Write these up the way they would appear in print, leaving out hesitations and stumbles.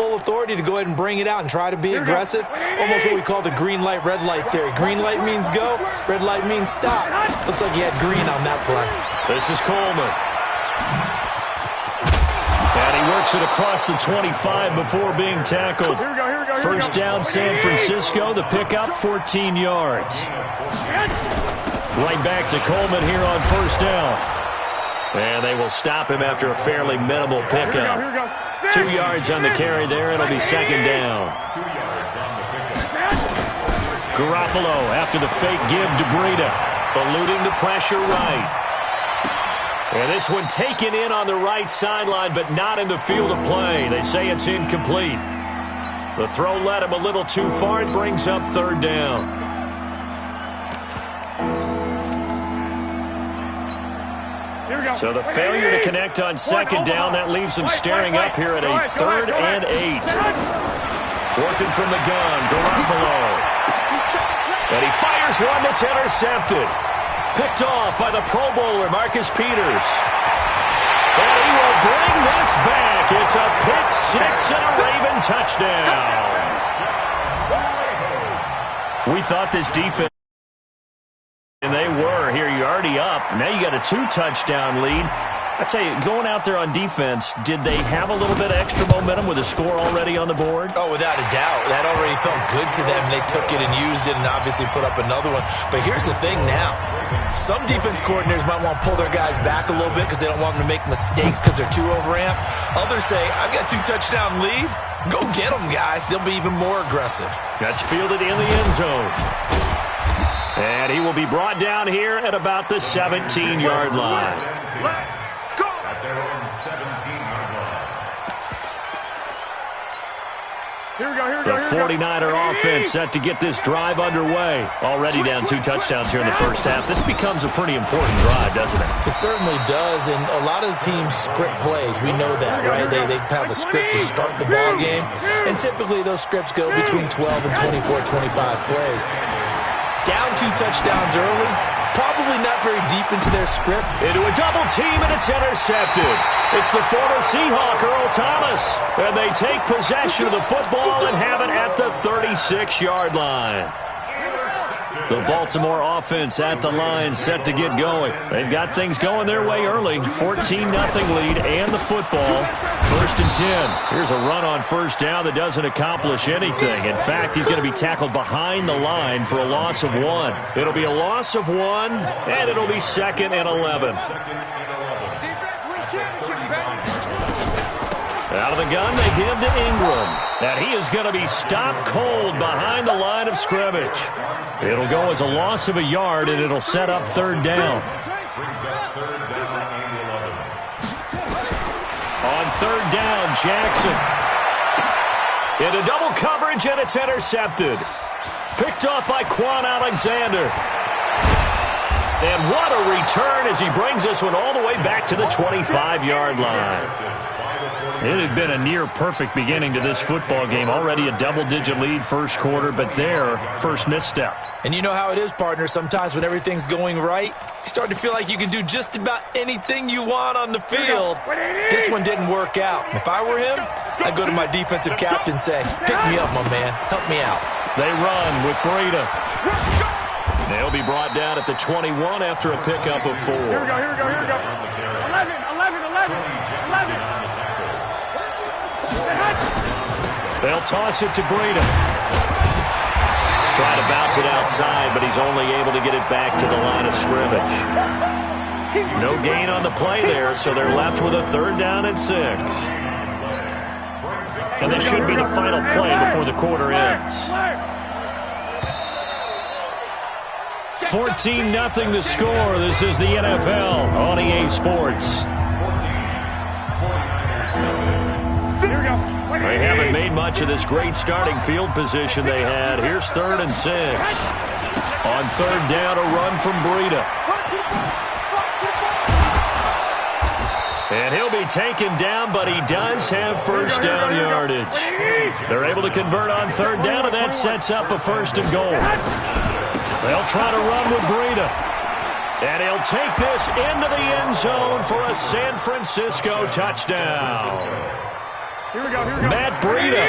full authority to go ahead and bring it out and try to be aggressive. Almost what we call the green light, red light theory. Green light means go, red light means stop. Looks like he had green on that play. This is Coleman. And he works it across the 25 before being tackled. First down, San Francisco. The pickup, 14 yards. Right back to Coleman here on first down. And they will stop him after a fairly minimal pickup. 2 yards on the carry there. It'll be second down. Garoppolo after the fake give to Breida. Eluding the pressure right. And this one taken in on the right sideline, but not in the field of play. They say it's incomplete. The throw led him a little too far. It brings up third down. So the failure to connect on second down, that leaves them staring up here at a 3rd and 8. Working from the gun, Garoppolo. And he fires one that's intercepted. Picked off by the Pro Bowler, Marcus Peters. And he will bring this back. It's a pick six and a Raven touchdown. We thought this defense, and they were. Here you're already up. Now you got a 2-touchdown lead. I tell you, going out there on defense, did they have a little bit of extra momentum with a score already on the board? Oh, without a doubt. That already felt good to them. They took it and used it and obviously put up another one. But here's the thing now. Some defense coordinators might want to pull their guys back a little bit because they don't want them to make mistakes because they're too overamped. Others say, I've got 2-touchdown lead. Go get them, guys. They'll be even more aggressive. That's fielded in the end zone. And he will be brought down here at about the 17-yard line. Let's go! At their own 17-yard line. The 49er offense set to get this drive underway. Already down 2 touchdowns here in the first half. This becomes a pretty important drive, doesn't it? It certainly does, and a lot of the teams script plays. We know that, right? They have a script to start the ball game, and typically those scripts go between 12 and 24, 25 plays. Down 2 touchdowns early, probably not very deep into their script. Into a double team, and it's intercepted. It's the former Seahawk, Earl Thomas. And they take possession of the football and have it at the 36-yard line. The Baltimore offense at the line, set to get going. They've got things going their way early. 14-0 lead and the football. 1st and 10. Here's a run on first down that doesn't accomplish anything. In fact, he's going to be tackled behind the line for a loss of 1. It'll be a loss of 1, and it'll be 2nd and 11. Out of the gun, they give to Ingram. And he is going to be stopped cold behind the line of scrimmage. It'll go as a loss of a yard, and it'll set up third down. On third down, Jackson. Into double coverage, and it's intercepted. Picked off by Quan Alexander. And what a return as he brings this one all the way back to the 25-yard line. It had been a near-perfect beginning to this football game. Already a double-digit lead first quarter, but their first misstep. And you know how it is, partner. Sometimes when everything's going right, you start to feel like you can do just about anything you want on the field. This one didn't work out. If I were him, I'd go to my defensive captain and say, pick me up, my man. Help me out. They run with Breida. They'll be brought down at the 21 after a pickup of 4. Here we go. 11. They'll toss it to Breida. Trying to bounce it outside, but he's only able to get it back to the line of scrimmage. No gain on the play there, so they're left with a 3rd down and 6. And this should be the final play before the quarter ends. 14-0 the score. This is the NFL on EA Sports. They haven't made much of this great starting field position they had. Here's 3rd and 6. On 3rd down, a run from Breida. And he'll be taken down, but he does have first down yardage. They're able to convert on 3rd down, and that sets up a 1st and goal. They'll try to run with Breida. And he'll take this into the end zone for a San Francisco touchdown. Here we go. Matt Breida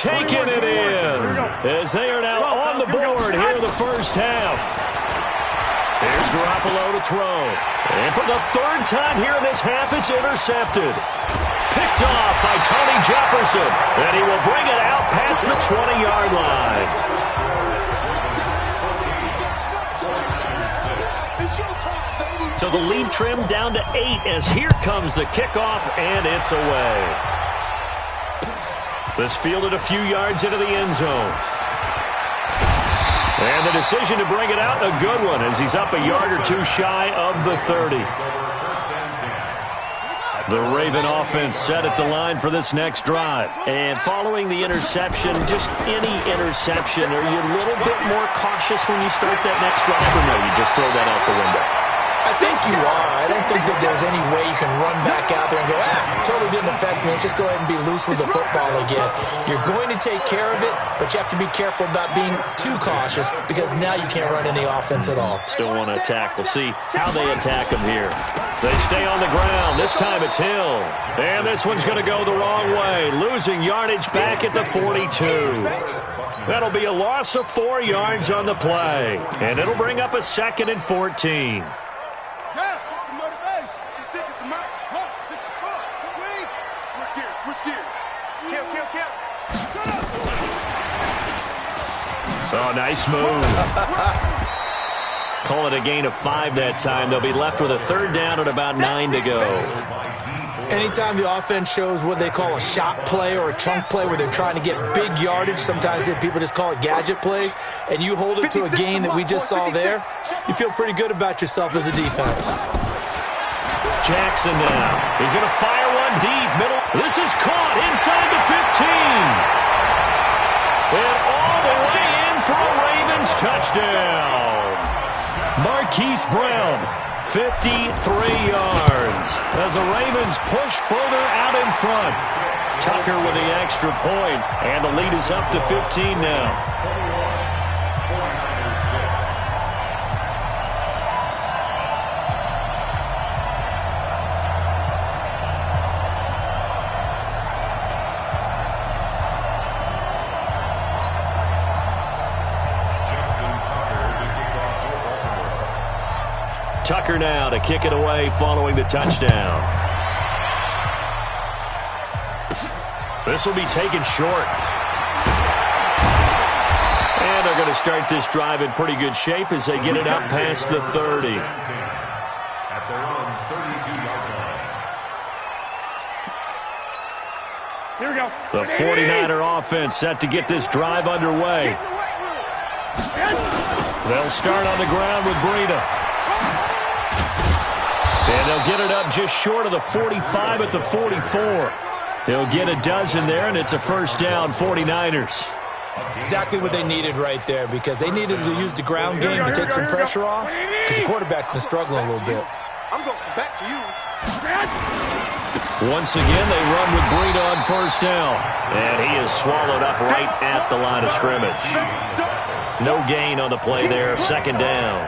taking it in as they are now on the board here in the first half. Here's Garoppolo to throw. And for the third time here in this half, it's intercepted. Picked off by Tony Jefferson. And he will bring it out past the 20-yard line. So the lead trimmed down to 8 as here comes the kickoff, and it's away. This fielded a few yards into the end zone. And the decision to bring it out, a good one, as he's up a yard or two shy of the 30. The Raven offense set at the line for this next drive. And following the interception, just any interception, are you a little bit more cautious when you start that next drive, or no, you just throw that out the window? I think you are. I don't think that there's any way you can run back out there and go, totally didn't affect me. Let's just go ahead and be loose with the football again. You're going to take care of it, but you have to be careful about being too cautious because now you can't run any offense at all. Still want to attack. We'll see how they attack him here. They stay on the ground. This time it's Hill. And this one's going to go the wrong way, losing yardage back at the 42. That'll be a loss of 4 yards on the play. And it'll bring up a 2nd and 14. Oh, nice move. Call it a gain of 5 that time. They'll be left with a 3rd down and about 9 to go. Anytime the offense shows what they call a shot play or a chunk play where they're trying to get big yardage, sometimes people just call it gadget plays, and you hold it to a gain that we just saw there, you feel pretty good about yourself as a defense. Jackson now. He's going to fire one deep. Middle. This is caught inside the 15. And all the way in for a Ravens touchdown. Marquise Brown, 53 yards. As the Ravens push further out in front. Tucker with the extra point, and the lead is up to 15 now. Tucker now to kick it away following the touchdown. This will be taken short. And they're going to start this drive in pretty good shape as they get it up past the 30. At their own 32-yard line. Here we go. The 49er offense set to get this drive underway. They'll start on the ground with Breida. And they'll get it up just short of the 45 at the 44. They'll get a dozen there, and it's a 1st down, 49ers. Exactly what they needed right there because they needed to use the ground game to take some pressure off because the quarterback's been struggling a little bit. I'm going back to you. Once again, they run with Breida on 1st down. And he is swallowed up right at the line of scrimmage. No gain on the play there, 2nd down.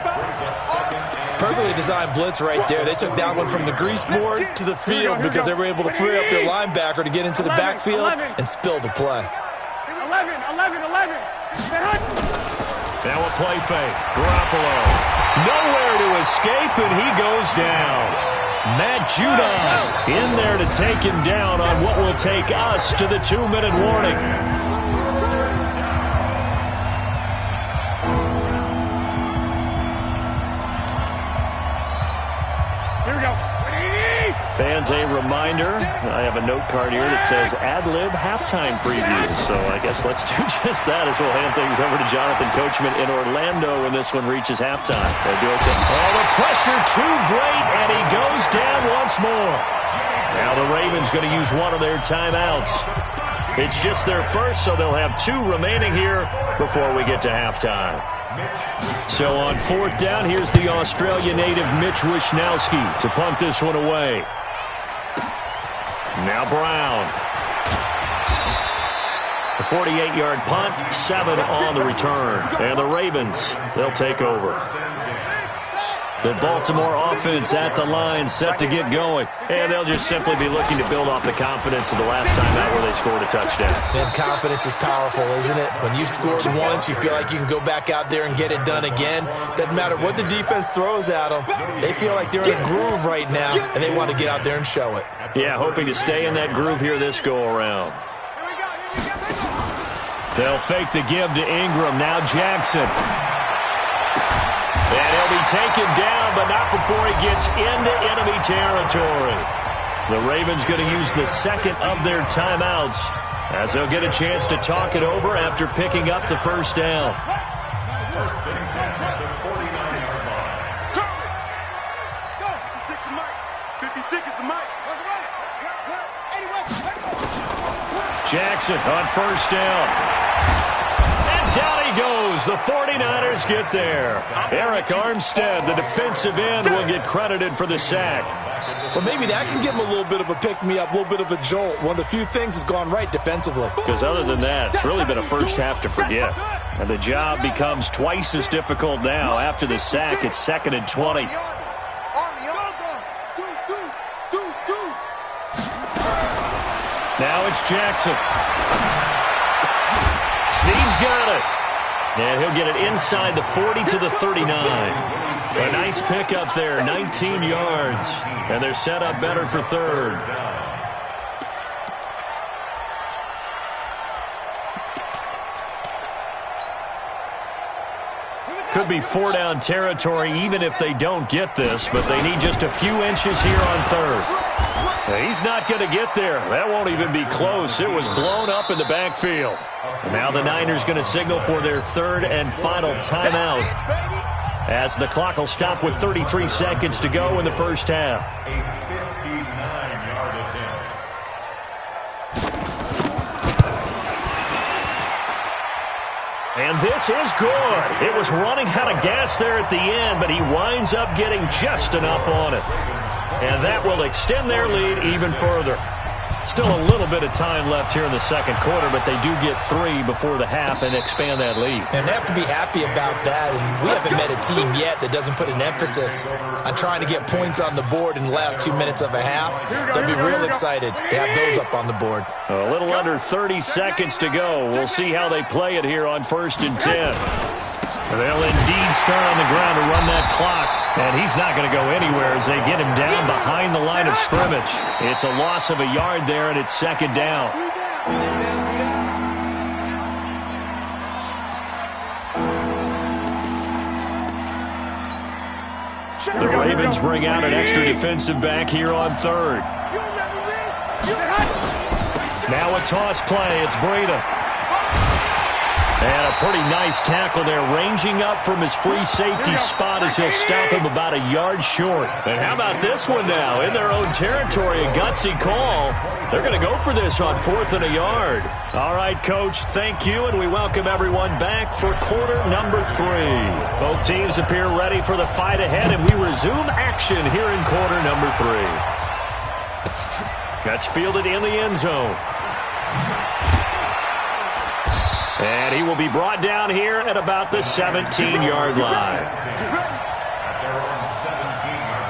Perfectly designed blitz right there. They took that one from the grease board to the field because they were able to free up their linebacker to get into the backfield and spill the play. 11. Now a play fake. Garoppolo. Nowhere to escape, and he goes down. Matt Judon in there to take him down on what will take us to the 2-minute warning. Fans, a reminder, I have a note card here that says ad-lib halftime preview. So I guess let's do just that as we'll hand things over to Jonathan Coachman in Orlando when this one reaches halftime. They'll do it. Oh, the pressure too great, and he goes down once more. Now the Ravens going to use one of their timeouts. It's just their first, so they'll have 2 remaining here before we get to halftime. So on 4th down, here's the Australia native Mitch Wishnowsky to punt this one away. Now Brown. A 48-yard punt, 7 on the return. And the Ravens, they'll take over. The Baltimore offense at the line, set to get going. And they'll just simply be looking to build off the confidence of the last time out where they scored a touchdown. And confidence is powerful, isn't it? When you've scored once, you feel like you can go back out there and get it done again. Doesn't matter what the defense throws at them. They feel like they're in a groove right now, and they want to get out there and show it. Yeah, hoping to stay in that groove here this go-around. They'll fake the give to Ingram. Now Jackson. And he'll be taken down, but not before he gets into enemy territory. The Ravens going to use the second of their timeouts as they'll get a chance to talk it over after picking up the first down. First and 10 at the 49-yard line. 56 is the mic. Jackson on first down. Down he goes. The 49ers get there. Eric Armstead, the defensive end, will get credited for the sack. Well, maybe that can give him a little bit of a pick-me-up, a little bit of a jolt. One of the few things has gone right defensively. Because other than that, it's really been a first half to forget. And the job becomes twice as difficult now. After the sack, it's 2nd and 20. Now it's Jackson. Snead's got it. And he'll get it inside the 40 to the 39. A nice pickup there, 19 yards. And they're set up better for third. Could be 4-down territory even if they don't get this, but they need just a few inches here on third. He's not going to get there. That won't even be close. It was blown up in the backfield. And now the Niners going to signal for their third and final timeout as the clock will stop with 33 seconds to go in the first half. A 59-yard attempt. And this is good. It was running out of gas there at the end, but he winds up getting just enough on it. And that will extend their lead even further. Still a little bit of time left here in the second quarter, but they do get 3 before the half and expand that lead. And they have to be happy about that. And we haven't met a team yet that doesn't put an emphasis on trying to get points on the board in the last 2 minutes of a half. They'll be real excited to have those up on the board. A little under 30 seconds to go. We'll see how they play it here on 1st and 10. They'll indeed start on the ground to run that clock. And he's not going to go anywhere as they get him down behind the line of scrimmage. It's a loss of a yard there, and it's 2nd down. The Ravens bring out an extra defensive back here on third. Now a toss play. It's Breida. And a pretty nice tackle there, ranging up from his free safety spot as he'll stop him about a yard short. And how about this one now? In their own territory, a gutsy call. They're going to go for this on 4th and a yard. All right, Coach, thank you, and we welcome everyone back for quarter number 3. Both teams appear ready for the fight ahead, and we resume action here in quarter number 3. That's fielded in the end zone. And he will be brought down here at about the 17-yard line. At their own 17-yard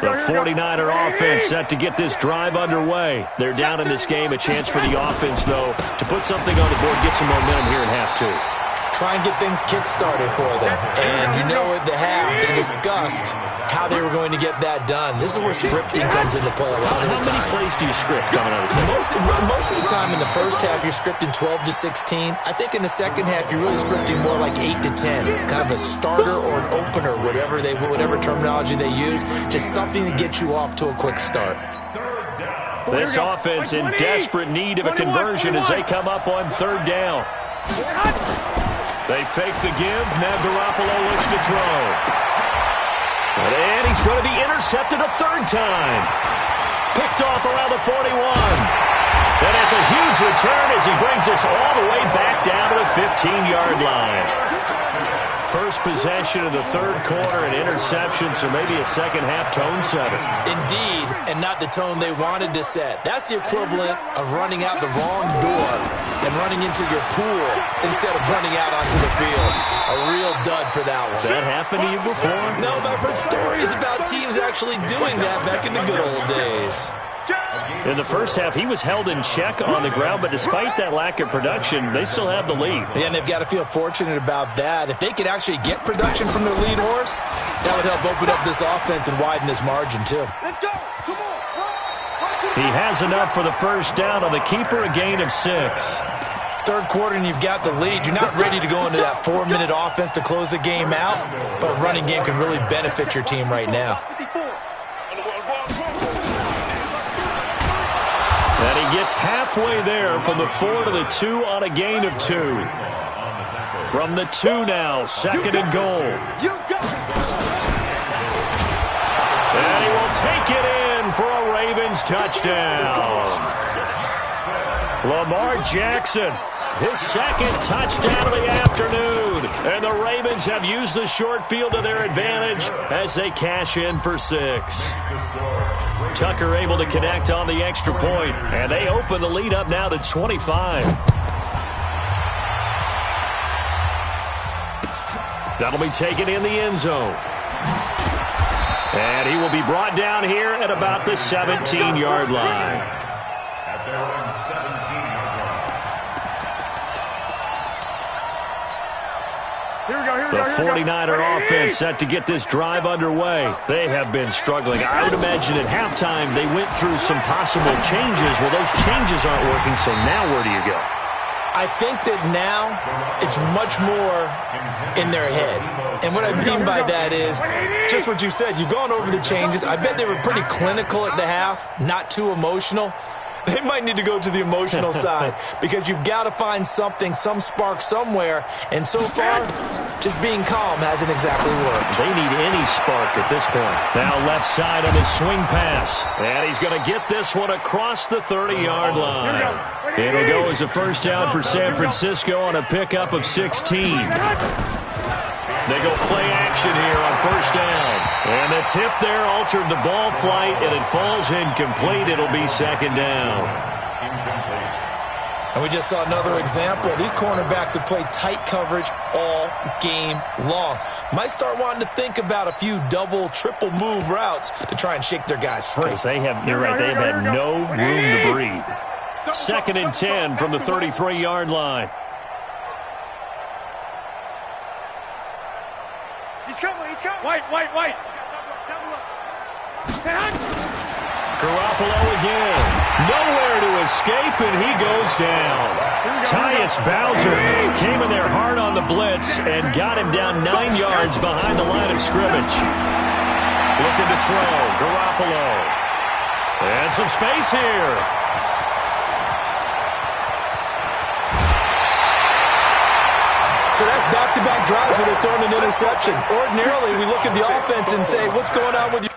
line. The 49er offense set to get this drive underway. They're down in this game. A chance for the offense, though, to put something on the board, get some momentum here in half 2. Try and get things kick-started for them. And you know at the half, they discussed how they were going to get that done. This is where scripting comes into play a lot of the time. How many plays do you script coming out of the second? Most of the time in the first half, you're scripting 12 to 16. I think in the second half, you're really scripting more like 8 to 10. Kind of a starter or an opener, whatever terminology they use. Just something to get you off to a quick start. This offense in desperate need of a conversion as they come up on 3rd down. They fake the give. Now Garoppolo looks to throw. And he's going to be intercepted a 3rd time. Picked off around the 41. And it's a huge return as he brings us all the way back down to the 15-yard line. first possession of the third quarter, an interception, so maybe a second-half tone setter. Indeed, and not the tone they wanted to set. That's the equivalent of running out the wrong door and running into your pool instead of running out onto the field. A real dud for that one. Has that happened to you before? No, but I've heard stories about teams actually doing that back in the good old days. In the first half, he was held in check on the ground, but despite that lack of production, they still have the lead. Yeah, and they've got to feel fortunate about that. If they could actually get production from their lead horse, that would help open up this offense and widen this margin, too. Let's go. Come on. He has enough for the first down on the keeper, a gain of 6. Third quarter and you've got the lead. You're not ready to go into that 4-minute offense to close the game out, but a running game can really benefit your team right now. And he gets halfway there from the 4 to the 2 on a gain of 2. From the 2 now, second and goal. And he will take it in for a Ravens touchdown. Lamar Jackson, his second touchdown of the afternoon. And the Ravens have used the short field to their advantage as they cash in for 6. Tucker able to connect on the extra point, and they open the lead up now to 25. That'll be taken in the end zone. And he will be brought down here at about the 17-yard line. At their own 17-yard line. The 49er offense set to get this drive underway. They have been struggling. I would imagine at halftime they went through some possible changes. Well, those changes aren't working, so now where do you go? I think that now it's much more in their head. And what I mean by that is just what you said. You've gone over the changes. I bet they were pretty clinical at the half, not too emotional. They might need to go to the emotional side because you've got to find something, some spark somewhere. And so far, just being calm hasn't exactly worked. They need any spark at this point. Now left side on his swing pass. And he's going to get this one across the 30-yard line. It'll go as a first down for San Francisco on a pickup of 16. They go play action here on first down. And the tip there altered the ball flight, and it falls incomplete. It'll be second down. And we just saw another example. These cornerbacks have played tight coverage all game long. Might start wanting to think about a few double, triple move routes to try and shake their guys free. You're right, they've had no room to breathe. Second and 10 from the 33-yard line. He's coming. White. Garoppolo again. Nowhere to escape, and he goes down. Tyus Bowser came in there hard on the blitz and got him down 9 yards behind the line of scrimmage. Looking to throw. Garoppolo. And some space here. So that's back-to-back drives where they're throwing an interception. Ordinarily, we look at the offense and say, what's going on with you?